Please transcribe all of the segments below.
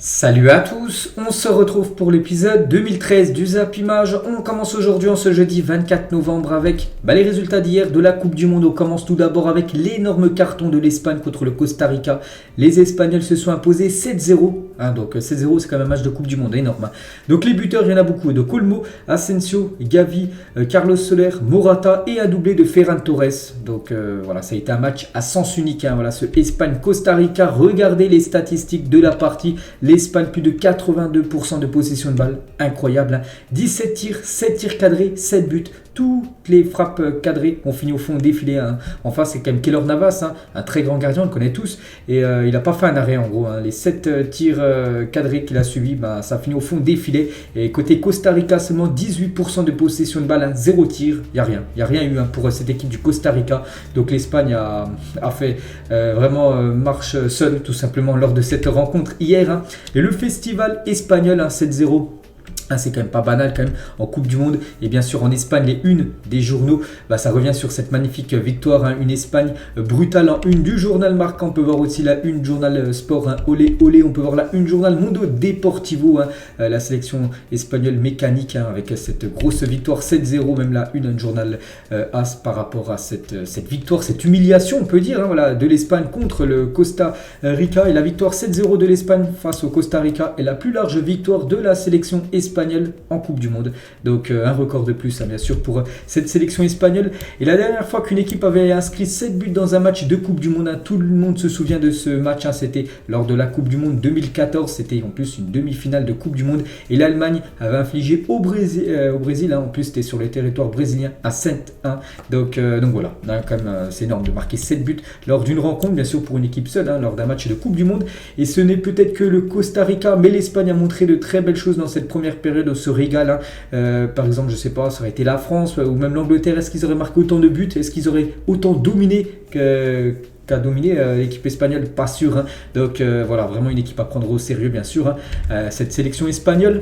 Salut à tous, on se retrouve pour l'épisode 2013 du Zap Image. On commence aujourd'hui en ce jeudi 24 novembre avec les résultats d'hier de la Coupe du Monde. On commence tout d'abord avec l'énorme carton de l'Espagne contre le Costa Rica. Les Espagnols se sont imposés 7-0. Donc 7-0 c'est quand même un match de Coupe du Monde énorme. Donc les buteurs, il y en a beaucoup. De Olmo, Asensio, Gavi, Carlos Soler, Morata et un doublé de Ferran Torres. Donc voilà, ça a été un match à sens unique. Voilà, ce Espagne-Costa Rica. Regardez les statistiques de la partie. L'Espagne, plus de 82% de possession de balle, incroyable. 17 tirs, 7 tirs cadrés, 7 buts. Toutes les frappes cadrées ont fini au fond défilé. En face, c'est quand même Keylor Navas, un très grand gardien, on le connaît tous. Et il n'a pas fait un arrêt en gros. Les 7 tirs cadrés qu'il a suivis, ça a fini au fond défilé. Et côté Costa Rica, seulement 18% de possession de balle, 0 tir. Il n'y a rien eu pour cette équipe du Costa Rica. Donc l'Espagne a fait vraiment marche seule tout simplement lors de cette rencontre hier. Et le festival espagnol, 7-0. C'est quand même pas banal quand même en Coupe du Monde. Et bien sûr en Espagne, les unes des journaux, ça revient sur cette magnifique victoire. Une Espagne brutale en une du journal Marca. On peut voir aussi la une journal Sport, Olé Olé. On peut voir la une journal Mundo Deportivo, la sélection espagnole mécanique avec cette grosse victoire 7-0. Même la une journal AS par rapport à cette victoire, cette humiliation on peut dire voilà, de l'Espagne contre le Costa Rica. Et la victoire 7-0 de l'Espagne face au Costa Rica est la plus large victoire de la sélection espagnole en Coupe du Monde. Donc un record de plus bien sûr pour cette sélection espagnole. Et la dernière fois qu'une équipe avait inscrit 7 buts dans un match de Coupe du Monde, tout le monde se souvient de ce match, c'était lors de la Coupe du Monde 2014. C'était en plus une demi-finale de Coupe du Monde et l'Allemagne avait infligé au Brésil, en plus c'était sur le territoire brésilien à 7-1. Donc voilà, quand même c'est énorme de marquer 7 buts lors d'une rencontre, bien sûr pour une équipe seule, lors d'un match de Coupe du Monde. Et ce n'est peut-être que le Costa Rica, mais l'Espagne a montré de très belles choses dans cette première période. On se régale. Par exemple, je sais pas, ça aurait été la France ou même l'Angleterre. Est-ce qu'ils auraient marqué autant de buts? Est-ce qu'ils auraient autant dominé qu'a dominé l'équipe espagnole? Pas sûr. Donc voilà, vraiment une équipe à prendre au sérieux, bien sûr. Cette sélection espagnole.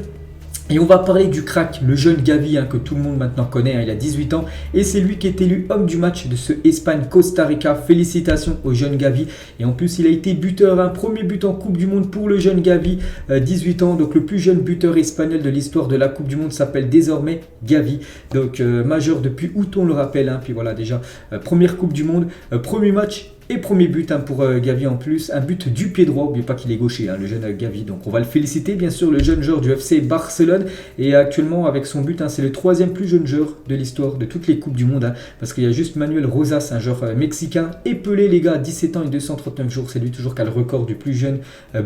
Et on va parler du crack, le jeune Gavi que tout le monde maintenant connaît, il a 18 ans et c'est lui qui est élu homme du match de ce Espagne-Costa Rica. Félicitations au jeune Gavi. Et en plus il a été buteur, premier but en Coupe du Monde pour le jeune Gavi, 18 ans. Donc le plus jeune buteur espagnol de l'histoire de la Coupe du Monde s'appelle désormais Gavi. Donc majeur depuis août on le rappelle. Puis voilà déjà, première Coupe du Monde, premier match. Et premier but pour Gavi en plus, un but du pied droit, n'oubliez pas qu'il est gaucher, le jeune Gavi. Donc on va le féliciter, bien sûr, le jeune joueur du FC Barcelone. Et actuellement, avec son but, c'est le troisième plus jeune joueur de l'histoire de toutes les Coupes du Monde. Parce qu'il y a juste Manuel Rosas, un joueur mexicain. Et Pelé, les gars, 17 ans et 239 jours. C'est lui toujours qui a le record du plus jeune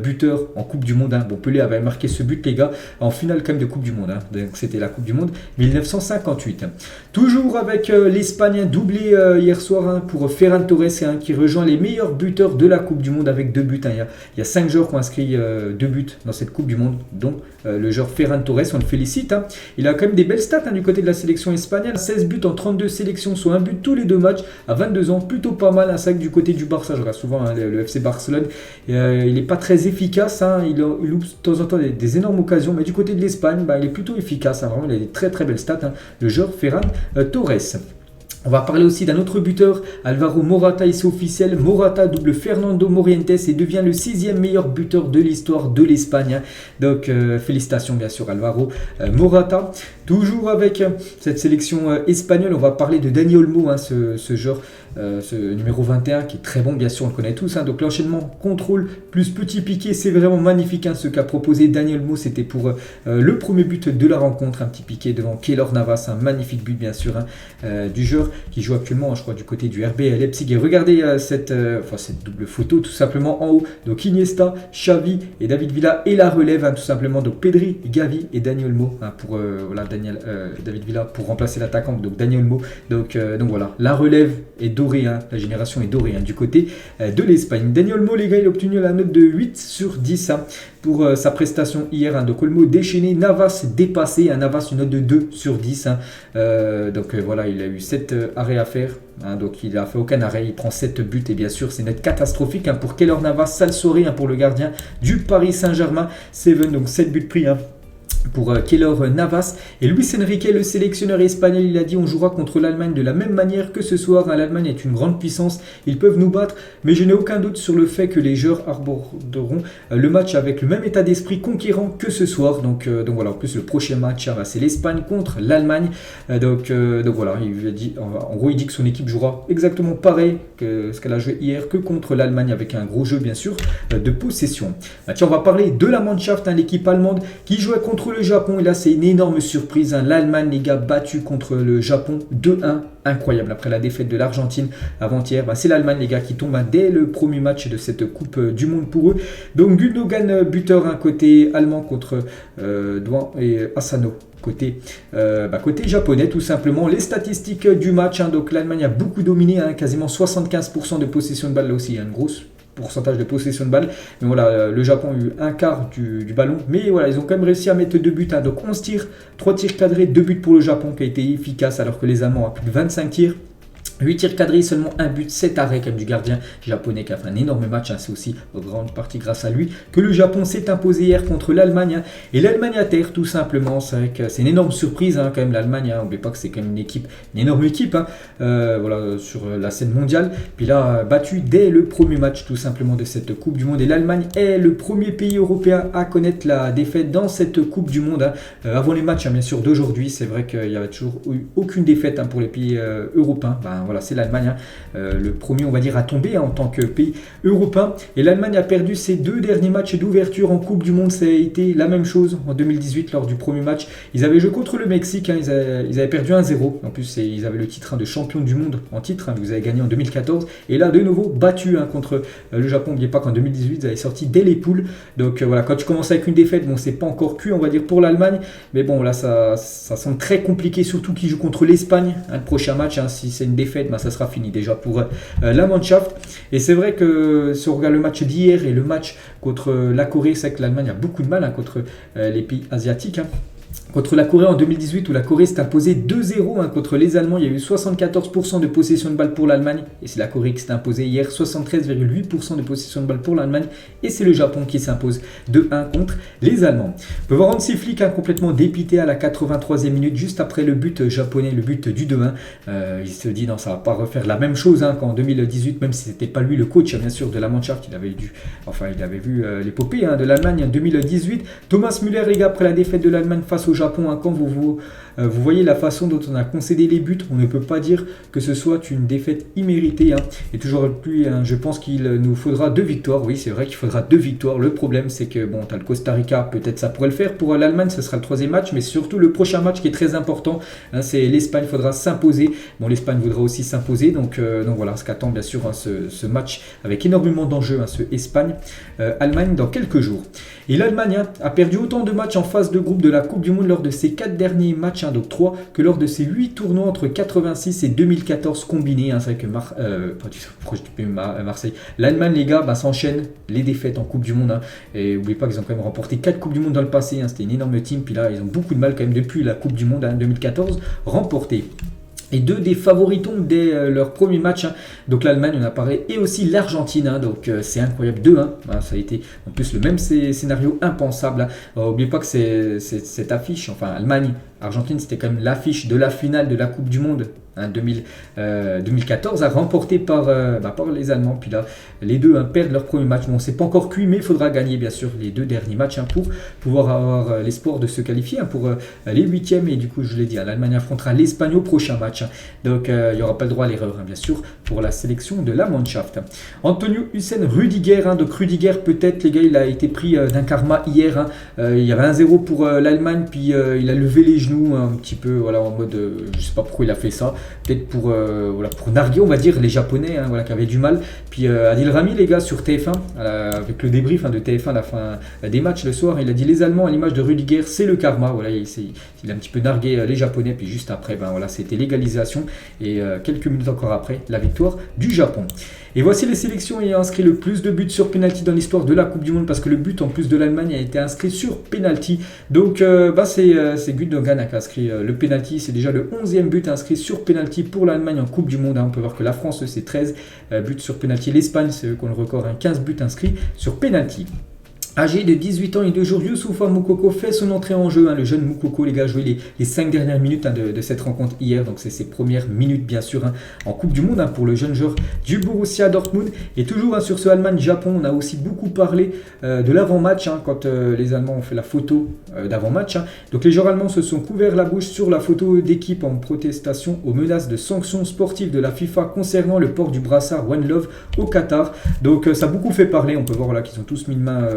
buteur en Coupe du Monde. Bon, Pelé avait marqué ce but, les gars, en finale quand même de Coupe du Monde. Donc c'était la Coupe du Monde 1958. Toujours avec l'Espagne, doublé hier soir pour Ferran Torres, qui rejoint les meilleurs buteurs de la Coupe du Monde avec 2 buts. Il y a 5 joueurs qui ont inscrit 2 buts dans cette Coupe du Monde, dont le joueur Ferran Torres, on le félicite. Il a quand même des belles stats du côté de la sélection espagnole. 16 buts en 32 sélections, soit un but tous les 2 matchs à 22 ans, plutôt pas mal. Ça du côté du Barça, je regarde souvent le FC Barcelone. Il n'est pas très efficace, il loupe de temps en temps des énormes occasions, mais du côté de l'Espagne, il est plutôt efficace. Vraiment, il a des très très belles stats, le joueur Ferran Torres. On va parler aussi d'un autre buteur, Alvaro Morata, ici officiel. Morata double Fernando Morientes et devient le 6e meilleur buteur de l'histoire de l'Espagne. Donc félicitations bien sûr Alvaro Morata. Toujours avec cette sélection espagnole, on va parler de Dani Olmo, ce joueur, ce numéro 21 qui est très bon, bien sûr on le connaît tous. Donc l'enchaînement contrôle plus petit piqué, c'est vraiment magnifique. Ce qu'a proposé Dani Olmo, c'était pour le premier but de la rencontre, un petit piqué devant Keylor Navas, un magnifique but bien sûr du joueur qui joue actuellement, je crois, du côté du RB Leipzig. Et regardez cette double photo tout simplement en haut. Donc Iniesta, Xavi et David Villa et la relève tout simplement. Donc Pedri, Gavi et Dani Olmo pour David Villa pour remplacer l'attaquant. Donc Dani Olmo. Donc voilà, la relève est dorée, la génération est dorée du côté de l'Espagne. Dani Olmo, les gars, il a obtenu la note de 8 sur 10 pour sa prestation hier. Donc Olmo déchaîné, Navas dépassé, Navas une note de 2 sur 10. Donc voilà, il a eu 7 arrêts à faire. Donc il n'a fait aucun arrêt, il prend 7 buts et bien sûr c'est une note catastrophique pour Keylor Navas, sale soirée pour le gardien du Paris Saint-Germain. 7, donc 7 buts pris pour Keylor Navas. Et Luis Enrique, le sélectionneur espagnol, il a dit: on jouera contre l'Allemagne de la même manière que ce soir. L'Allemagne est une grande puissance, ils peuvent nous battre, mais je n'ai aucun doute sur le fait que les joueurs aborderont le match avec le même état d'esprit conquérant que ce soir. Donc voilà, en plus le prochain match, c'est l'Espagne contre l'Allemagne. Donc voilà, il a dit, en gros il dit que son équipe jouera exactement pareil que ce qu'elle a joué hier, que contre l'Allemagne, avec un gros jeu bien sûr de possession. Tiens, on va parler de la Mannschaft, l'équipe allemande qui jouait contre le Japon, et là c'est une énorme surprise. L'Allemagne, les gars, battue contre le Japon 2-1. Incroyable, après la défaite de l'Argentine avant-hier, c'est l'Allemagne, les gars, qui tombe dès le premier match de cette Coupe du Monde pour eux. Donc Gundogan, buteur, côté allemand, contre Douan et Asano côté japonais, tout simplement. Les statistiques du match, donc l'Allemagne a beaucoup dominé, quasiment 75% de possession de balle, là aussi, une grosse pourcentage de possession de balle, mais voilà, le Japon a eu un quart du ballon, mais voilà, ils ont quand même réussi à mettre 2 buts, donc 11 tirs, 3 tirs cadrés, 2 buts pour le Japon qui a été efficace, alors que les Allemands ont plus de 25 tirs. 8 tirs cadrés, seulement un but, 7 arrêts quand même du gardien japonais qui a fait un énorme match. C'est aussi en grande partie grâce à lui que le Japon s'est imposé hier contre l'Allemagne. Et l'Allemagne à terre, tout simplement. C'est vrai que c'est une énorme surprise quand même, l'Allemagne. N'oubliez pas que c'est quand même une énorme équipe voilà, sur la scène mondiale. Puis là, battu dès le premier match tout simplement de cette Coupe du Monde. Et l'Allemagne est le premier pays européen à connaître la défaite dans cette Coupe du Monde. Avant les matchs, bien sûr, d'aujourd'hui, c'est vrai qu'il n'y avait toujours eu aucune défaite pour les pays européens. Voilà, c'est l'Allemagne, le premier, on va dire, à tomber en tant que pays européen. Et l'Allemagne a perdu ses 2 derniers matchs d'ouverture en Coupe du Monde. Ça a été la même chose en 2018 lors du premier match. Ils avaient joué contre le Mexique, ils avaient perdu 1-0. En plus, ils avaient le titre de champion du monde en titre. Vous avez gagné en 2014. Et là, de nouveau, battu contre le Japon. N'oubliez pas qu'en 2018, ils avaient sorti dès les poules. Donc voilà, quand tu commences avec une défaite, bon, c'est pas encore cuit, on va dire, pour l'Allemagne. Mais bon, là, ça semble très compliqué, surtout qu'ils jouent contre l'Espagne. Le prochain match, si c'est une défaite, ça sera fini déjà pour la Mannschaft. Et c'est vrai que si on regarde le match d'hier et le match contre la Corée, c'est que l'Allemagne a beaucoup de mal contre les pays asiatiques. Contre la Corée en 2018, où la Corée s'est imposée 2-0 contre les Allemands, il y a eu 74% de possession de balle pour l'Allemagne. Et c'est la Corée qui s'est imposée hier, 73,8% de possession de balle pour l'Allemagne. Et c'est le Japon qui s'impose 2-1 contre les Allemands. On peut voir Hansi Flick complètement dépité à la 83e minute, juste après le but japonais, le but du 2-1. Il se dit non, ça ne va pas refaire la même chose qu'en 2018, même si ce n'était pas lui le coach, bien sûr, de la Mannschaft. Il avait vu l'épopée de l'Allemagne en 2018. Thomas Müller, les gars, après la défaite de l'Allemagne face au Japon, quand vous voyez la façon dont on a concédé les buts, on ne peut pas dire que ce soit une défaite imméritée. Et toujours plus, je pense qu'il nous faudra 2 victoires. Oui, c'est vrai qu'il faudra 2 victoires. Le problème, c'est que bon, tu as le Costa Rica, peut-être ça pourrait le faire. Pour l'Allemagne, ce sera le 3e match, mais surtout le prochain match qui est très important, c'est l'Espagne. Il faudra s'imposer. Bon, l'Espagne voudra aussi s'imposer. Donc voilà, ce qu'attend bien sûr ce match avec énormément d'enjeux, ce Espagne-Allemagne dans quelques jours. Et l'Allemagne a perdu autant de matchs en phase de groupe de la Coupe du Monde lors de ses 4 derniers matchs, donc 3, que lors de ses 8 tournois entre 86 et 2014 combinés. C'est vrai que Marseille. L'Allemagne, les gars, s'enchaîne les défaites en Coupe du Monde. Et n'oubliez pas qu'ils ont quand même remporté 4 Coupes du Monde dans le passé. C'était une énorme team. Puis là, ils ont beaucoup de mal quand même depuis la Coupe du Monde 2014 remportée. Et 2 des favoritons dès leur premier match. Donc l'Allemagne, on apparaît, et aussi l'Argentine. Donc c'est incroyable, 2-1. Ça a été en plus le même scénario impensable. N'oubliez pas que cette affiche, Allemagne-Argentine, c'était quand même l'affiche de la finale de la Coupe du Monde 2014, remportée par les Allemands. Puis là, les deux perdent leur premier match. Bon, c'est pas encore cuit, mais il faudra gagner bien sûr les 2 derniers matchs pour pouvoir avoir l'espoir de se qualifier pour les 8e. Et du coup, je l'ai dit, l'Allemagne affrontera l'Espagne au prochain match. Donc, il n'y aura pas le droit à l'erreur, bien sûr, pour la sélection de la Mannschaft. Antonio Hüseyin Rüdiger. Donc, Rüdiger, peut-être, les gars, il a été pris d'un karma hier. Il y avait 1-0 pour l'Allemagne, puis il a levé les genoux un petit peu, en mode, je sais pas pourquoi il a fait ça. Peut-être pour narguer, on va dire, les Japonais qui avaient du mal. Puis Adil Rami, les gars, sur TF1, avec le débrief de TF1 à la fin des matchs le soir, il a dit: les Allemands, à l'image de Rüdiger, c'est le karma. Il a un petit peu nargué les Japonais. Puis juste après, c'était l'égalisation. Et quelques minutes encore après, la victoire du Japon. Et voici les sélections ayant inscrit le plus de buts sur penalty dans l'histoire de la Coupe du Monde, parce que le but en plus de l'Allemagne a été inscrit sur penalty. Donc c'est Gundogan qui a inscrit le penalty. C'est déjà le 11e but inscrit sur penalty pour l'Allemagne en Coupe du Monde. On peut voir que la France, c'est 13 buts sur penalty. L'Espagne, c'est eux qui ont le record, 15 buts inscrits sur penalty. Âgé de 18 ans et 2 jours, Youssoufa Moukoko fait son entrée en jeu. Le jeune Moukoko, les gars, a joué les 5 dernières minutes de cette rencontre hier. Donc c'est ses premières minutes, bien sûr, en Coupe du Monde pour le jeune joueur du Borussia Dortmund. Et toujours sur ce Allemagne-Japon, on a aussi beaucoup parlé de l'avant-match quand les Allemands ont fait la photo d'avant-match. Donc les joueurs allemands se sont couverts la bouche sur la photo d'équipe en protestation aux menaces de sanctions sportives de la FIFA concernant le port du brassard One Love au Qatar. Donc ça a beaucoup fait parler. On peut voir là qu'ils ont tous mis une main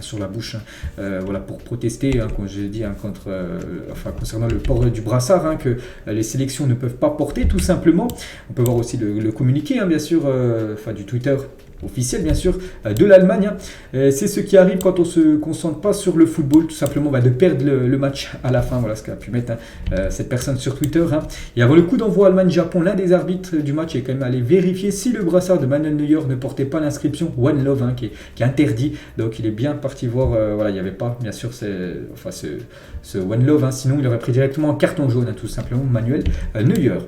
sur la bouche pour protester, comme j'ai dit, concernant le port du brassard que les sélections ne peuvent pas porter tout simplement. On peut voir aussi le communiqué bien sûr du Twitter officiel bien sûr de l'Allemagne. C'est ce qui arrive quand on se concentre pas sur le football, tout simplement de perdre le match à la fin. Voilà ce qu'a pu mettre cette personne sur Twitter. Et avant le coup d'envoi Allemagne-Japon, l'un des arbitres du match est quand même allé vérifier si le brassard de Manuel Neuer ne portait pas l'inscription One Love qui est interdit. Donc il est bien parti voir, il n'y avait pas bien sûr ce One Love, sinon il aurait pris directement un carton jaune tout simplement Manuel Neuer.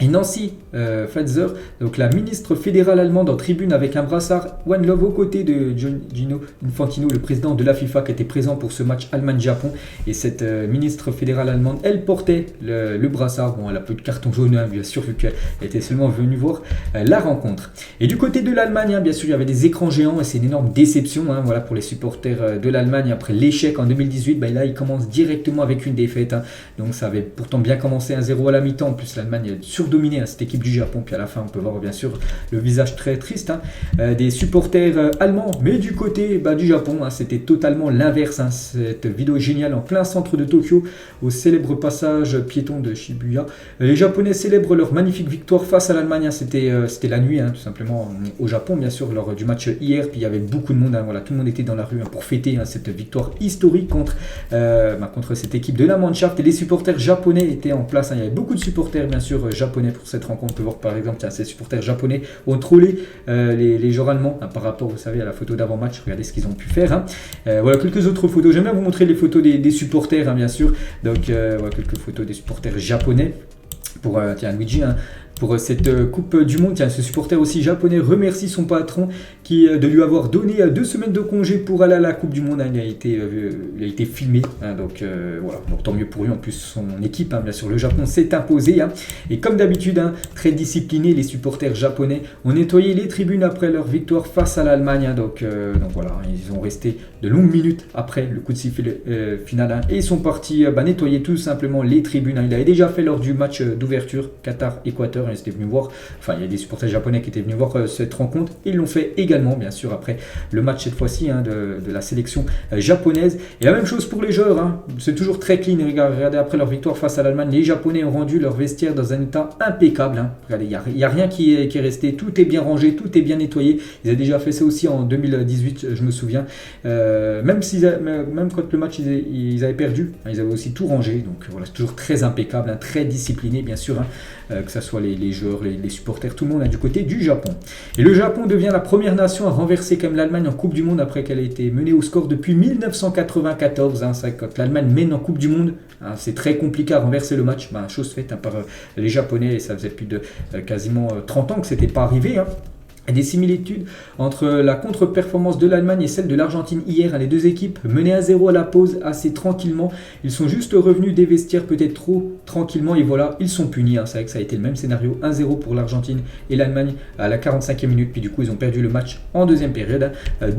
Et Nancy Faeser, donc la ministre fédérale allemande en tribune avec un brassard One Love aux côtés de Gino Infantino, le président de la FIFA qui était présent pour ce match Allemagne-Japon. Et cette ministre fédérale allemande, elle portait le brassard. Bon, elle a peu de carton jaune, bien sûr, vu qu'elle était seulement venue voir la rencontre. Et du côté de l'Allemagne, bien sûr, il y avait des écrans géants et c'est une énorme déception pour les supporters de l'Allemagne. Après l'échec en 2018, là, ils commencent directement avec une défaite. Donc ça avait pourtant bien commencé 1-0 à la mi-temps. En plus, l'Allemagne est surdominée cette équipe du Japon. Puis à la fin, on peut voir bien sûr le visage très triste des supporters allemands. Mais du côté du Japon, c'était totalement l'inverse. Cette vidéo géniale en plein centre de Tokyo, au célèbre passage piéton de Shibuya. Les Japonais célèbrent leur magnifique victoire face à l'Allemagne. C'était la nuit, tout simplement, au Japon, bien sûr, lors du match hier. Puis il y avait beaucoup de monde. Tout le monde était dans la rue pour fêter cette victoire historique contre cette équipe de la Mannschaft. Et les supporters japonais étaient en place. Il y avait beaucoup de supporters, bien sûr, japonais pour cette rencontre. On peut voir par exemple, ces supporters japonais ont trollé les joueurs allemands par rapport, vous savez, à la photo d'avant-match. Regardez ce qu'ils ont pu faire. Voilà quelques autres photos. J'aime bien vous montrer les photos des supporters, bien sûr. Donc voilà quelques photos des supporters japonais. Pour Luigi, pour cette Coupe du Monde. Ce supporter aussi japonais remercie son patron de lui avoir donné 2 semaines de congé pour aller à la Coupe du Monde. Il a été filmé, donc tant mieux pour lui. En plus, son équipe, bien sûr, le Japon s'est imposé. Et comme d'habitude, très disciplinés, les supporters japonais ont nettoyé les tribunes après leur victoire face à l'Allemagne. Donc voilà, ils ont resté de longues minutes après le coup de sifflet final et ils sont partis nettoyer tout simplement les tribunes. Il avait déjà fait lors du match d'ouverture Qatar-Équateur. Ils étaient venus voir, il y a des supporters japonais qui étaient venus voir cette rencontre. Ils l'ont fait également, bien sûr, après le match cette fois-ci de la sélection japonaise. Et la même chose pour les joueurs, c'est toujours très clean. Regardez, après leur victoire face à l'Allemagne, les Japonais ont rendu leur vestiaire dans un état impeccable. Regardez, il n'y a rien qui est resté, tout est bien rangé, tout est bien nettoyé. Ils avaient déjà fait ça aussi en 2018, je me souviens. Même quand le match ils avaient perdu, ils avaient aussi tout rangé. Donc voilà, c'est toujours très impeccable, très discipliné, bien sûr, que ce soit les joueurs, les supporters, tout le monde du côté du Japon. Et le Japon devient la première nation à renverser comme l'Allemagne en Coupe du Monde après qu'elle ait été menée au score depuis 1994. Quand l'Allemagne mène en Coupe du Monde, c'est très compliqué à renverser le match. Chose faite par les Japonais, et ça faisait plus de quasiment 30 ans que ce n'était pas arrivé. Des similitudes entre la contre-performance de l'Allemagne et celle de l'Argentine hier. Les deux équipes menaient à 0 à la pause assez tranquillement. Ils sont juste revenus des vestiaires peut-être trop tranquillement et voilà, ils sont punis. C'est vrai que ça a été le même scénario, 1-0 pour l'Argentine et l'Allemagne à la 45e minute. Puis du coup, ils ont perdu le match en deuxième période, 2-1.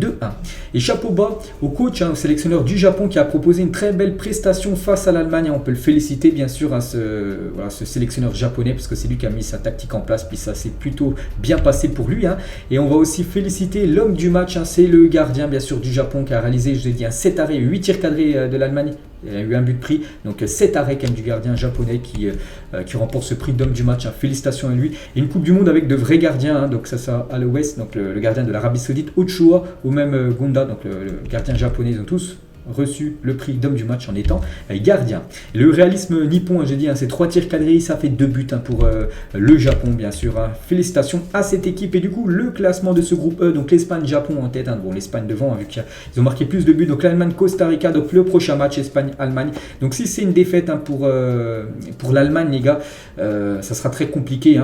Et chapeau bas au coach, au sélectionneur du Japon qui a proposé une très belle prestation face à l'Allemagne. On peut le féliciter bien sûr à ce sélectionneur japonais parce que c'est lui qui a mis sa tactique en place. Puis ça s'est plutôt bien passé pour lui. Et on va aussi féliciter l'homme du match, c'est le gardien bien sûr du Japon qui a réalisé, je vous ai dit, 7 arrêts, 8 tirs cadrés de l'Allemagne. Il a eu un but pris, donc 7 arrêts quand même du gardien japonais qui remporte ce prix d'homme du match. Félicitations à lui. Et une Coupe du Monde avec de vrais gardiens, donc ça à l'ouest, donc le gardien de l'Arabie Saoudite, Ochoa, ou même Gonda, donc le gardien japonais, ils ont tous reçu le prix d'homme du match en étant gardien. Et le réalisme nippon, j'ai dit, c'est 3 tirs cadrés, ça fait 2 buts pour le Japon, bien sûr. Félicitations à cette équipe. Et du coup, le classement de ce groupe E, donc l'Espagne-Japon en tête. Bon, l'Espagne devant, vu qu'ils ont marqué plus de buts. Donc l'Allemagne-Costa Rica, donc le prochain match Espagne-Allemagne. Donc si c'est une défaite pour l'Allemagne, les gars, ça sera très compliqué.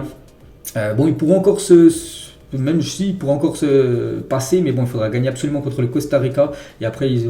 Bon, ils pourront encore même s'il pourra encore se passer, mais bon, il faudra gagner absolument contre le Costa Rica. Et après, il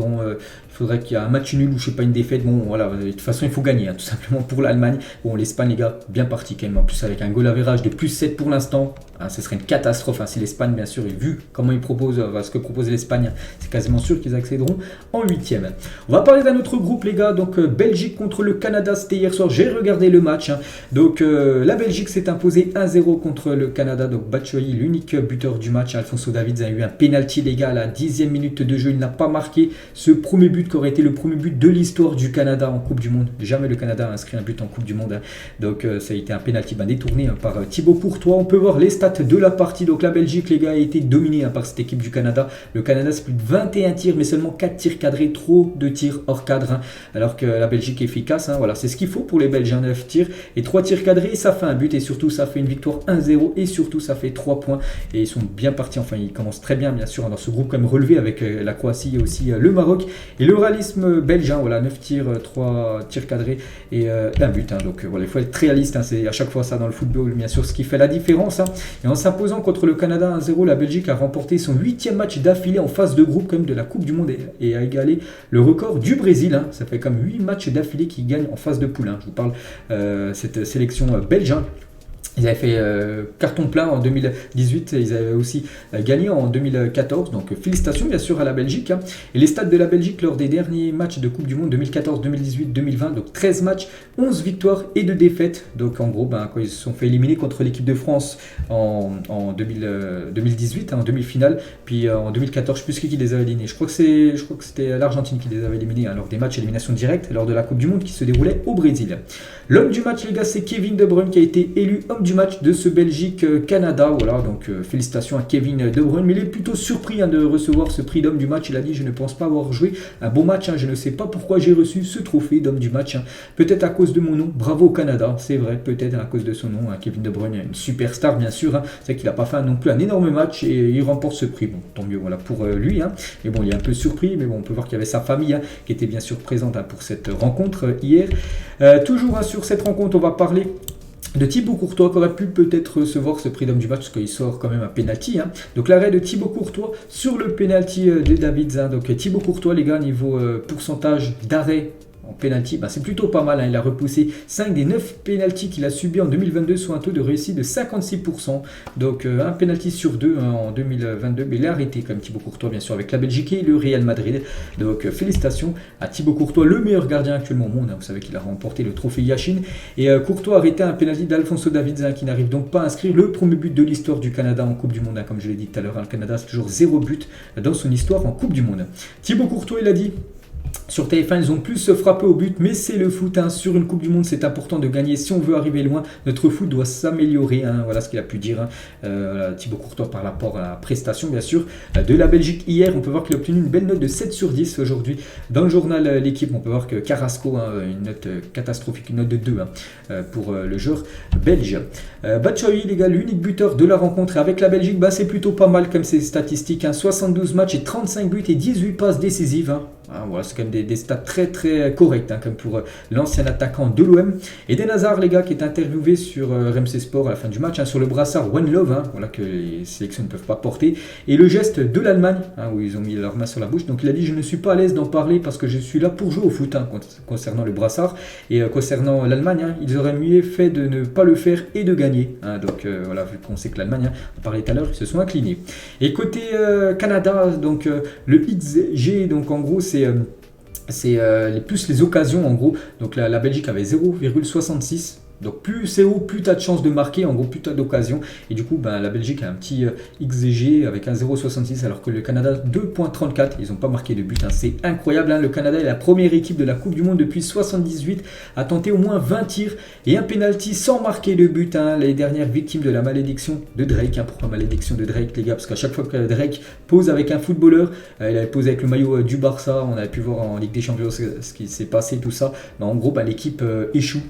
faudrait qu'il y ait un match nul ou je sais pas, une défaite. Bon, voilà, de toute façon, il faut gagner, tout simplement pour l'Allemagne. Bon, l'Espagne, les gars, bien parti quand même. En plus, avec un goal average de plus 7 pour l'instant, ce serait une catastrophe si l'Espagne, bien sûr, et vu comment ils proposent, ce que propose l'Espagne, c'est quasiment sûr qu'ils accéderont en 8e. On va parler d'un autre groupe, les gars. Donc, Belgique contre le Canada, c'était hier soir. J'ai regardé le match. Donc, la Belgique s'est imposée 1-0 contre le Canada. Donc, Batshuayi, l'unique buteur du match. Alphonso Davids a eu un penalty, les gars, à la 10e minute de jeu. Il n'a pas marqué ce premier but qui aurait été le premier but de l'histoire du Canada en Coupe du Monde. Jamais le Canada a inscrit un but en Coupe du Monde. Donc, ça a été un penalty détourné par Thibaut Courtois. On peut voir les stats de la partie. Donc, la Belgique, les gars, a été dominée par cette équipe du Canada. Le Canada, c'est plus de 21 tirs, mais seulement 4 tirs cadrés. Trop de tirs hors cadre. Alors que la Belgique est efficace. Voilà, c'est ce qu'il faut pour les Belges. 9 tirs et 3 tirs cadrés. Ça fait un but et surtout, ça fait une victoire 1-0 et surtout, ça fait 3 points. Et ils sont bien partis. Enfin, ils commencent très bien, bien sûr, dans ce groupe quand même relevé avec la Croatie et aussi le Maroc. Et le réalisme belge, voilà, 9 tirs, 3 tirs cadrés et un but. Donc voilà, il faut être réaliste. C'est à chaque fois ça dans le football, bien sûr, ce qui fait la différence. Et en s'imposant contre le Canada 1-0, la Belgique a remporté son 8e match d'affilée en phase de groupe quand même de la Coupe du Monde et a égalé le record du Brésil. Ça fait comme 8 matchs d'affilée qui gagnent en phase de poule. Je vous parle cette sélection belge. Ils avaient fait carton plein en 2018, ils avaient aussi gagné en 2014, donc félicitations bien sûr à la Belgique. Et les stats de la Belgique lors des derniers matchs de Coupe du Monde 2014, 2018, 2020, donc 13 matchs, 11 victoires et 2 défaites. Donc en gros, quand ils se sont fait éliminer contre l'équipe de France en 2018, en demi-finale, puis en 2014, je ne sais plus qui les avait éliminés. Je crois que c'était l'Argentine qui les avait éliminés lors des matchs élimination directe, lors de la Coupe du Monde qui se déroulait au Brésil. L'homme du match, les gars, c'est Kevin De Bruyne qui a été élu homme du match de ce Belgique-Canada. Voilà, donc félicitations à Kevin De Bruyne. Mais il est plutôt surpris de recevoir ce prix d'homme du match. Il a dit: je ne pense pas avoir joué un bon match. Je ne sais pas pourquoi j'ai reçu ce trophée d'homme du match. Peut-être à cause de mon nom. Bravo au Canada. C'est vrai, peut-être à cause de son nom. Kevin De Bruyne, une superstar, bien sûr. C'est qu'il n'a pas fait non plus un énorme match et il remporte ce prix. Bon, tant mieux, voilà, pour lui. Mais bon, il est un peu surpris. Mais bon, on peut voir qu'il y avait sa famille qui était bien sûr présente pour cette rencontre hier. Toujours sur cette rencontre, on va parler de Thibaut Courtois qui aurait pu peut-être recevoir ce prix d'homme du match parce qu'il sort quand même un penalty. Donc l'arrêt de Thibaut Courtois sur le penalty de Davids. Donc Thibaut Courtois, les gars, niveau pourcentage d'arrêt en penalty, c'est plutôt pas mal. Il a repoussé 5 des 9 penalties qu'il a subis en 2022 sur un taux de réussite de 56%. Donc un penalty sur 2 en 2022. Mais il a arrêté comme Thibaut Courtois, bien sûr, avec la Belgique et le Real Madrid. Donc félicitations à Thibaut Courtois, le meilleur gardien actuellement au monde. Vous savez qu'il a remporté le trophée Yashin. Et Courtois a arrêté un penalty d'Alphonso Davids qui n'arrive donc pas à inscrire le premier but de l'histoire du Canada en Coupe du Monde. Comme je l'ai dit tout à l'heure, le Canada c'est toujours 0 but dans son histoire en Coupe du Monde. Thibaut Courtois, il a dit: sur TF1, ils ont plus frappé au but, mais c'est le foot. Sur une Coupe du Monde, c'est important de gagner. Si on veut arriver loin, notre foot doit s'améliorer. Voilà ce qu'il a pu dire. Thibaut Courtois par rapport à la prestation, bien sûr, de la Belgique hier. On peut voir qu'il a obtenu une belle note de 7 sur 10 aujourd'hui. Dans le journal L'équipe, on peut voir que Carrasco, une note catastrophique, une note de 2 pour le joueur belge. Batshuayi, les gars, l'unique buteur de la rencontre avec la Belgique, c'est plutôt pas mal comme ces statistiques. 72 matchs et 35 buts et 18 passes décisives. Voilà, c'est quand même des stats très très corrects, comme pour l'ancien attaquant de l'OM. Eden Hazard, les gars, qui est interviewé sur RMC Sport à la fin du match, sur le brassard One Love, voilà, que les sélections ne peuvent pas porter. Et le geste de l'Allemagne, où ils ont mis leur main sur la bouche. Donc il a dit: je ne suis pas à l'aise d'en parler parce que je suis là pour jouer au foot, concernant le brassard. Et concernant l'Allemagne, ils auraient mieux fait de ne pas le faire et de gagner. Donc voilà, vu qu'on sait que l'Allemagne, on parlait tout à l'heure, ils se sont inclinés. Et côté Canada, donc le XG, donc en gros c'est plus les occasions en gros. Donc la Belgique avait 0,66. Donc plus c'est haut, plus tu as de chances de marquer, en gros plus tu as d'occasions. Et du coup, la Belgique a un petit XG avec un 0,66 alors que le Canada 2,34. Ils n'ont pas marqué de but. C'est incroyable. Le Canada est la première équipe de la Coupe du Monde depuis 78 à tenter au moins 20 tirs et un penalty sans marquer de but. Les dernières victimes de la malédiction de Drake. Pourquoi malédiction de Drake, les gars? Parce qu'à chaque fois que Drake pose avec un footballeur, il avait posé avec le maillot du Barça. On avait pu voir en Ligue des Champions ce qui s'est passé, tout ça. En gros, l'équipe échoue.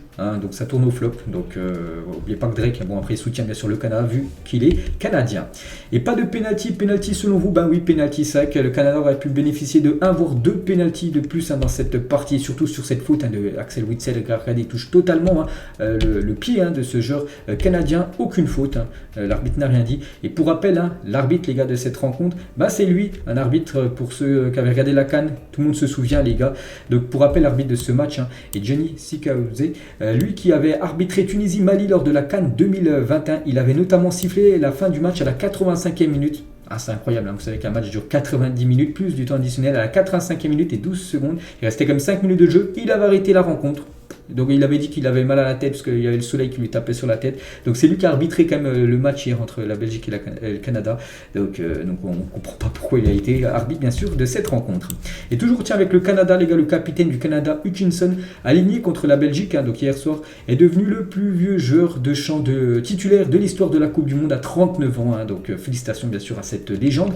Donc ça tourne au flop. Donc n'oubliez pas que Drake, bon après il soutient bien sûr le Canada vu qu'il est canadien. Et pas de penalty selon vous? Ben oui, penalty, c'est vrai que le Canada aurait pu bénéficier de 1 voire 2 penalty de plus dans cette partie, surtout sur cette faute de Axel Witsel. Regardez, il touche totalement le pied de ce joueur canadien, aucune faute, l'arbitre n'a rien dit. Et pour rappel, l'arbitre les gars de cette rencontre, c'est lui, un arbitre pour ceux qui avaient regardé la CAN, tout le monde se souvient les gars. Donc pour rappel, l'arbitre de ce match est Johnny Sikaouze, lui qui avait arbitré Tunisie-Mali lors de la CAN 2021. Il avait notamment sifflé la fin du match à la 85e minute. C'est incroyable, vous savez qu'un match dure 90 minutes plus du temps additionnel. À la 85e minute et 12 secondes, il restait comme 5 minutes de jeu, il avait arrêté la rencontre. Donc il avait dit qu'il avait mal à la tête parce qu'il y avait le soleil qui lui tapait sur la tête. Donc c'est lui qui a arbitré quand même le match hier entre la Belgique et le Canada. Donc on ne comprend pas pourquoi il a été arbitre bien sûr de cette rencontre. Et toujours tiens avec le Canada les gars, le capitaine du Canada Hutchinson aligné contre la Belgique donc hier soir est devenu le plus vieux joueur de champ de titulaire de l'histoire de la Coupe du Monde à 39 ans. Donc félicitations bien sûr à cette légende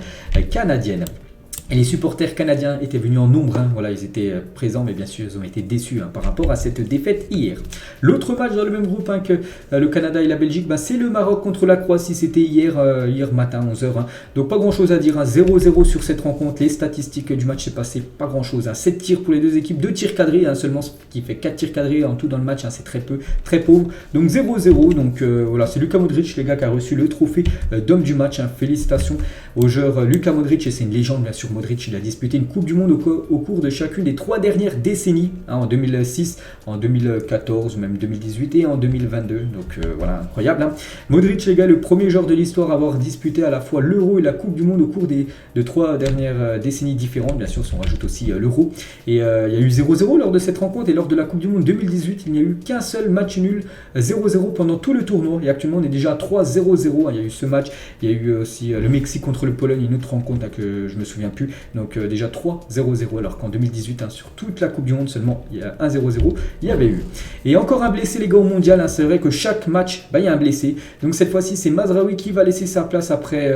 canadienne. Et les supporters canadiens étaient venus en nombre, voilà, ils étaient présents, mais bien sûr ils ont été déçus par rapport à cette défaite hier. L'autre match dans le même groupe que le Canada et la Belgique, c'est le Maroc contre la Croatie, c'était hier matin 11h. Donc pas grand chose à dire, 0-0 sur cette rencontre, les statistiques du match c'est passé pas grand chose. 7 tirs pour les deux équipes, 2 tirs cadrés seulement, ce qui fait 4 tirs cadrés en tout dans le match, c'est très peu, très pauvre. Donc 0-0, donc voilà, c'est Luka Modric les gars qui a reçu le trophée d'homme du match. Félicitations au joueur Luka Modric, et c'est une légende bien sûr. Modric, il a disputé une Coupe du Monde au cours de chacune des 3 dernières décennies, en 2006, en 2014, même 2018 et en 2022. Donc voilà, incroyable. Modric, les gars, le premier joueur de l'histoire à avoir disputé à la fois l'Euro et la Coupe du Monde au cours de 3 dernières décennies différentes. Bien sûr, si on rajoute aussi l'Euro. Et il y a eu 0-0 lors de cette rencontre. Et lors de la Coupe du Monde 2018, il n'y a eu qu'un seul match nul, 0-0 pendant tout le tournoi. Et actuellement, on est déjà à 3-0-0. Il y a eu ce match. Il y a eu aussi le Mexique contre le Pologne, une autre rencontre que je me souviens plus. Donc déjà 3-0-0, alors qu'en 2018 sur toute la Coupe du Monde seulement il y a 1-0-0 il y avait eu. Et encore un blessé les gars au mondial, c'est vrai que chaque match il y a un blessé. Donc cette fois-ci c'est Mazraoui qui va laisser sa place après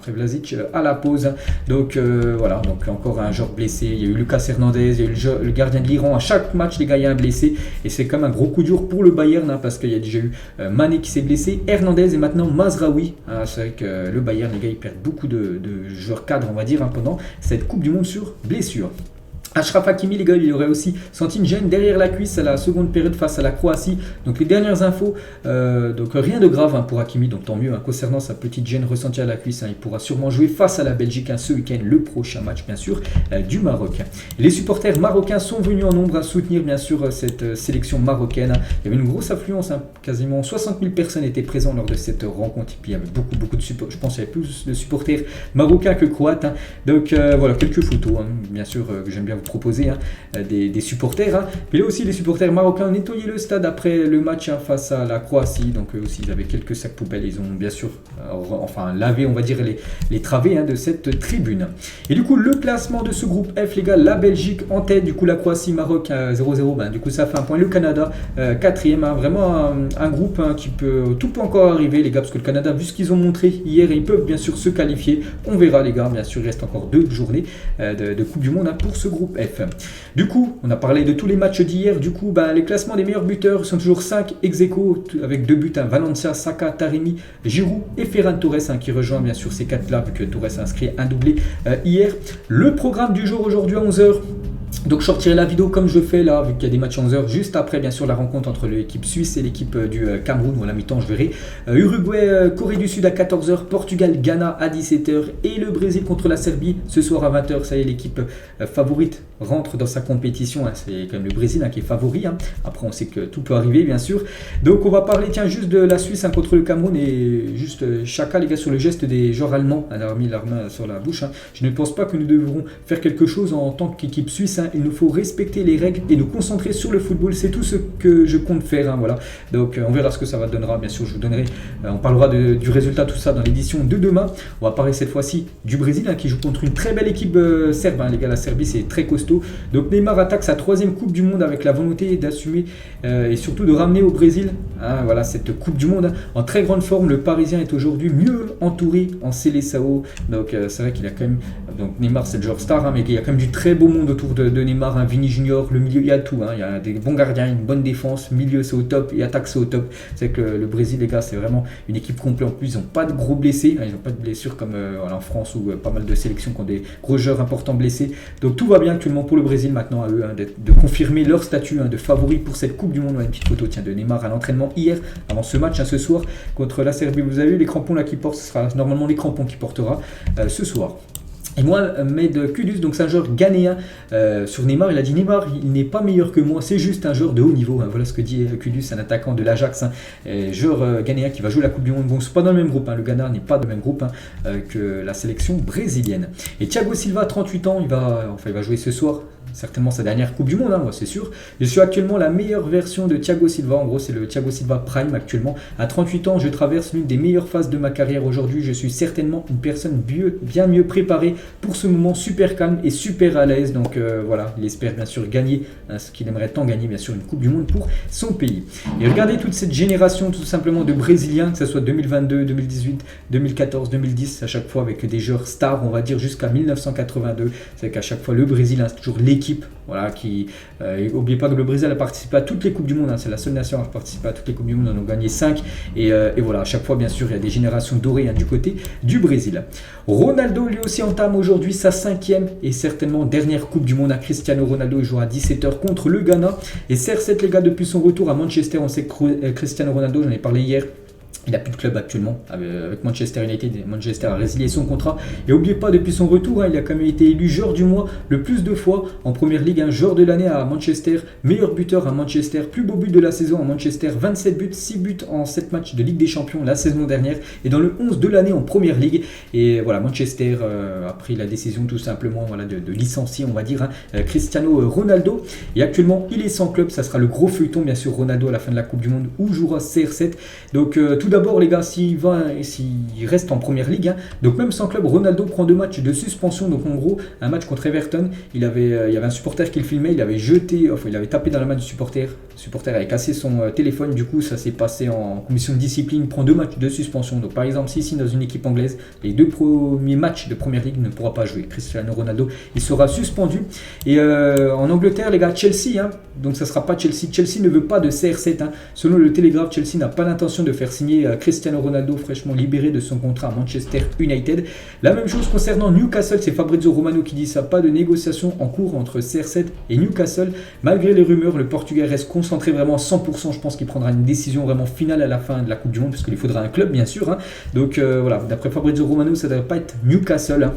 Vlasic à la pause. Donc voilà, donc encore un joueur blessé. Il y a eu Lucas Hernandez, il y a eu le gardien de l'Iran. À chaque match les gars il y a un blessé, et c'est comme un gros coup dur pour le Bayern parce qu'il y a déjà eu Mané qui s'est blessé, Hernandez et maintenant Mazraoui. C'est vrai que le Bayern les gars ils perdent beaucoup de joueurs cadres on va dire pendant cette Coupe du Monde sur blessure. Achraf Hakimi les gars, il aurait aussi senti une gêne derrière la cuisse à la seconde période face à la Croatie. Donc les dernières infos, donc rien de grave pour Hakimi, donc tant mieux concernant sa petite gêne ressentie à la cuisse. Il pourra sûrement jouer face à la Belgique ce week-end, le prochain match bien sûr du Maroc. Les supporters marocains sont venus en nombre à soutenir bien sûr cette sélection marocaine. Il y avait une grosse affluence, quasiment 60 000 personnes étaient présentes lors de cette rencontre. Et puis il y avait beaucoup de supporters, je pense qu'il y avait plus de supporters marocains que croates. Donc voilà, quelques photos bien sûr que j'aime bien vous proposer des supporters. Mais là aussi les supporters marocains ont nettoyé le stade après le match face à la Croatie. Donc eux aussi ils avaient quelques sacs poubelles, ils ont bien sûr lavé on va dire les travées de cette tribune. Et du coup le classement de ce groupe F les gars, la Belgique en tête, du coup la Croatie, Maroc 0-0, du coup ça fait un point. Le Canada 4e, vraiment un groupe tout peut encore arriver les gars, parce que le Canada vu ce qu'ils ont montré hier, ils peuvent bien sûr se qualifier. On verra les gars, bien sûr il reste encore 2 journées de Coupe du Monde pour ce groupe F. Du coup, on a parlé de tous les matchs d'hier. Du coup, les classements des meilleurs buteurs sont toujours 5 ex-aequo avec 2 buts. Valencia, Saka, Taremi, Giroud et Ferran Torres qui rejoint bien sûr ces 4-là vu que Torres a inscrit un doublé hier. Le programme du jour aujourd'hui à 11h. Donc je sortirai la vidéo comme je fais là, vu qu'il y a des matchs à 11h, juste après bien sûr la rencontre entre l'équipe suisse et l'équipe du Cameroun, ou à la mi-temps je verrai. Uruguay, Corée du Sud à 14h, Portugal, Ghana à 17h et le Brésil contre la Serbie ce soir à 20h. Ça y est, l'équipe favorite rentre dans sa compétition, c'est quand même le Brésil qui est favori. Après on sait que tout peut arriver bien sûr. Donc on va parler juste de la Suisse contre le Cameroun, et juste Chaka les gars sur le geste des joueurs allemands, elle a remis la main sur la bouche. Je ne pense pas que nous devrons faire quelque chose en tant qu'équipe suisse. Il nous faut respecter les règles et nous concentrer sur le football. C'est tout ce que je compte faire. Voilà. Donc on verra ce que ça va donnera. Bien sûr, je vous donnerai. On parlera du résultat, tout ça dans l'édition de demain. On va parler cette fois-ci du Brésil qui joue contre une très belle équipe serbe. Les gars, la Serbie c'est très costaud. Donc Neymar attaque sa 3e Coupe du Monde avec la volonté d'assumer et surtout de ramener au Brésil voilà, cette Coupe du Monde en très grande forme. Le Parisien est aujourd'hui mieux entouré en Seleção. Donc c'est vrai qu'il y a quand même. Donc Neymar c'est le joueur star, mais il y a quand même du très beau monde autour de de Neymar, un Vini Junior, le milieu, il y a tout. Il y a des bons gardiens, une bonne défense, milieu c'est au top et attaque c'est au top. C'est que le Brésil, les gars, c'est vraiment une équipe complète. En plus, ils n'ont pas de gros blessés, ils n'ont pas de blessures comme en France où pas mal de sélections qui ont des gros joueurs importants blessés. Donc tout va bien actuellement pour le Brésil maintenant à eux de confirmer leur statut de favori pour cette Coupe du Monde. Une petite photo de Neymar à l'entraînement hier avant ce match ce soir contre la Serbie. Vous avez vu les crampons là qui portent, ce sera normalement les crampons qui portera ce soir. Et moi, Med Kudus, donc c'est un joueur ghanéen sur Neymar, il a dit Neymar, il n'est pas meilleur que moi, c'est juste un joueur de haut niveau. Voilà ce que dit Kudus, un attaquant de l'Ajax, joueur ghanéen qui va jouer la Coupe du Monde. Bon, c'est pas dans le même groupe, le Ghana n'est pas dans le même groupe que la sélection brésilienne. Et Thiago Silva, 38 ans, il va jouer ce soir. Certainement sa dernière Coupe du Monde, moi c'est sûr. Je suis actuellement la meilleure version de Thiago Silva. En gros, c'est le Thiago Silva Prime actuellement. À 38 ans, je traverse l'une des meilleures phases de ma carrière aujourd'hui. Je suis certainement une personne bien mieux préparée pour ce moment, super calme et super à l'aise. Donc voilà, il espère bien sûr gagner ce qu'il aimerait tant gagner, bien sûr, une Coupe du Monde pour son pays. Et regardez toute cette génération tout simplement de Brésiliens, que ce soit 2022, 2018, 2014, 2010, à chaque fois avec des joueurs stars, on va dire jusqu'à 1982. C'est qu'à chaque fois, le Brésil, c'est toujours l'équipe. Voilà, n'oubliez pas que le Brésil a participé à toutes les Coupes du Monde, c'est la seule nation à participer à toutes les Coupes du Monde, on en a gagné 5 et voilà, à chaque fois bien sûr il y a des générations dorées du côté du Brésil. Ronaldo lui aussi entame aujourd'hui sa 5e et certainement dernière Coupe du Monde à Cristiano Ronaldo. Il jouera à 17h contre le Ghana et CR7 les gars, depuis son retour à Manchester, on sait que Cristiano Ronaldo, j'en ai parlé hier, il n'a plus de club actuellement avec Manchester United. Manchester a résilié son contrat. Et n'oubliez pas, depuis son retour, il a quand même été élu joueur du mois le plus de fois en première ligue. Joueur de l'année à Manchester, meilleur buteur à Manchester, plus beau but de la saison à Manchester, 27 buts, 6 buts en 7 matchs de Ligue des Champions la saison dernière. Et dans le 11 de l'année en première ligue. Et voilà, Manchester a pris la décision tout simplement de licencier, on va dire, Cristiano Ronaldo. Et actuellement, il est sans club. Ça sera le gros feuilleton, bien sûr, Ronaldo à la fin de la Coupe du Monde où jouera CR7. Donc tout d'abord les gars, s'il reste en première ligue, donc même sans club, Ronaldo prend 2 matchs de suspension. Donc en gros, un match contre Everton, il y avait un supporter qui le filmait, il avait tapé dans la main du supporter. Le supporter avait cassé son téléphone, du coup ça s'est passé en commission de discipline, il prend 2 matchs de suspension. Donc par exemple, si dans une équipe anglaise, les 2 premiers matchs de première ligue ne pourra pas jouer, Cristiano Ronaldo, il sera suspendu. Et en Angleterre les gars, Chelsea, donc ça sera pas Chelsea ne veut pas de CR7, selon le Telegraph, Chelsea n'a pas l'intention de faire signer Cristiano Ronaldo fraîchement libéré de son contrat à Manchester United. La même chose concernant Newcastle, c'est Fabrizio Romano qui dit ça, pas de négociation en cours entre CR7 et Newcastle. Malgré les rumeurs, le Portugais reste concentré vraiment à 100%. Je pense qu'il prendra une décision vraiment finale à la fin de la Coupe du Monde, parce qu'il faudra un club bien sûr. Donc voilà, d'après Fabrizio Romano, ça ne devrait pas être Newcastle.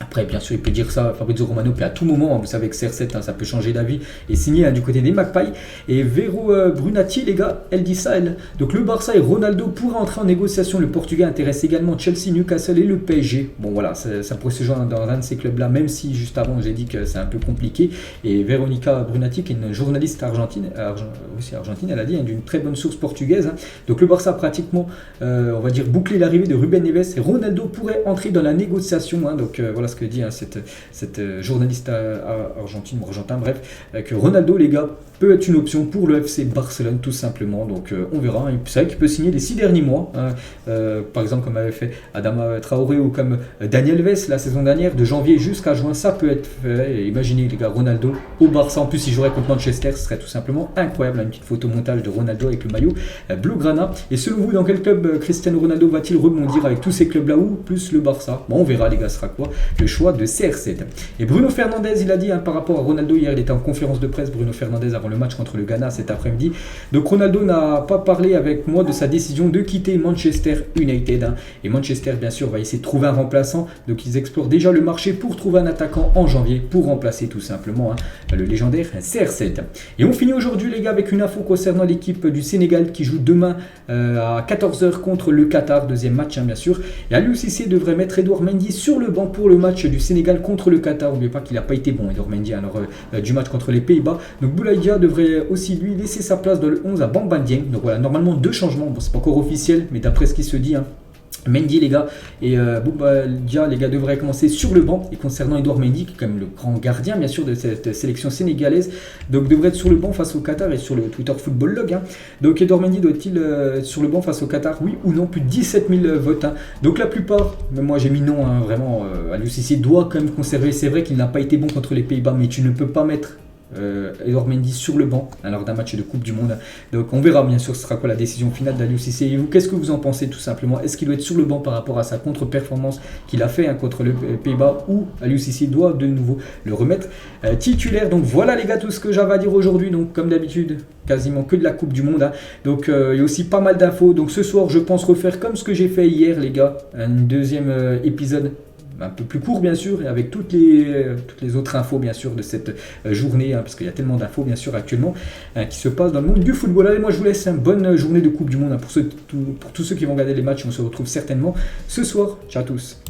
Après, bien sûr, il peut dire ça, Fabrizio Romano, puis à tout moment, vous savez que CR7, ça peut changer d'avis et signer du côté des Magpies. Et Vero Brunati, les gars, elle dit ça, elle. Donc le Barça et Ronaldo pourraient entrer en négociation. Le Portugais intéresse également Chelsea, Newcastle et le PSG. Bon voilà, ça pourrait se jouer dans un de ces clubs-là, même si juste avant, j'ai dit que c'est un peu compliqué. Et Veronica Brunati, qui est une journaliste argentine, elle a dit, d'une très bonne source portugaise. Donc le Barça a pratiquement, on va dire, bouclé l'arrivée de Ruben Neves et Ronaldo pourrait entrer dans la négociation. Donc voilà ce que dit cette journaliste argentine ou argentin, bref, que Ronaldo, les gars, peut être une option pour le FC Barcelone tout simplement. Donc on verra. C'est vrai qu'il peut signer les 6 derniers mois, par exemple comme avait fait Adama Traoré ou comme Daniel Alves la saison dernière, de janvier jusqu'à juin, ça peut être fait. Et imaginez les gars, Ronaldo au Barça, en plus il jouerait contre Manchester, ce serait tout simplement incroyable. Une petite photo montage de Ronaldo avec le maillot Blaugrana. Et selon vous, dans quel club Cristiano Ronaldo va-t-il rebondir avec tous ces clubs là ou plus le Barça? Bon, on verra les gars, ce sera quoi le choix de CR7. Et Bruno Fernandes, il a dit par rapport à Ronaldo, hier il était en conférence de presse, Bruno Fernandes, avant le match contre le Ghana cet après-midi. Donc Ronaldo n'a pas parlé avec moi de sa décision de quitter Manchester United. Et Manchester, bien sûr, va essayer de trouver un remplaçant. Donc ils explorent déjà le marché pour trouver un attaquant en janvier pour remplacer tout simplement le légendaire CR7. Et on finit aujourd'hui les gars avec une info concernant l'équipe du Sénégal qui joue demain à 14h contre le Qatar, deuxième match bien sûr. Et Aliou Cissé devrait mettre Edouard Mendy sur le banc pour le match du Sénégal contre le Qatar. N'oubliez pas qu'il n'a pas été bon, Edouard Mendy, alors du match contre les Pays-Bas. Donc Boulaïdia devrait aussi lui laisser sa place dans le 11 à Bamba Dieng. Donc voilà, normalement 2 changements. Bon, c'est pas encore officiel, mais d'après ce qui se dit, Mendy les gars et Boumba Dia les gars devraient commencer sur le banc. Et concernant Edouard Mendy qui est quand même le grand gardien bien sûr de cette sélection sénégalaise, donc devrait être sur le banc face au Qatar et sur le Twitter Football Log hein. Donc Edouard Mendy doit-il sur le banc face au Qatar, oui ou non? Plus de 17 000 votes hein. Donc la plupart, même moi j'ai mis non hein, vraiment Aliou Cissé doit quand même conserver. C'est vrai qu'il n'a pas été bon contre les Pays-Bas, mais tu ne peux pas mettre Edouard Mendy sur le banc lors d'un match de Coupe du Monde. Donc on verra bien sûr ce sera quoi la décision finale d'Aliou Cissé. Et vous, qu'est-ce que vous en pensez tout simplement? Est-ce qu'il doit être sur le banc par rapport à sa contre-performance qu'il a fait hein, contre le Pays-Bas, ou Aliou Cissé doit de nouveau le remettre titulaire? Donc voilà les gars tout ce que j'avais à dire aujourd'hui. Donc comme d'habitude quasiment que de la Coupe du Monde hein. Donc il y a aussi pas mal d'infos. Donc ce soir je pense refaire comme ce que j'ai fait hier les gars, un deuxième épisode un peu plus court bien sûr, et avec toutes les autres infos bien sûr de cette journée, hein, parce qu'il y a tellement d'infos bien sûr actuellement qui se passent dans le monde du football. Allez, moi je vous laisse une bonne journée de Coupe du Monde hein, pour tous ceux qui vont regarder les matchs. On se retrouve certainement ce soir. Ciao à tous.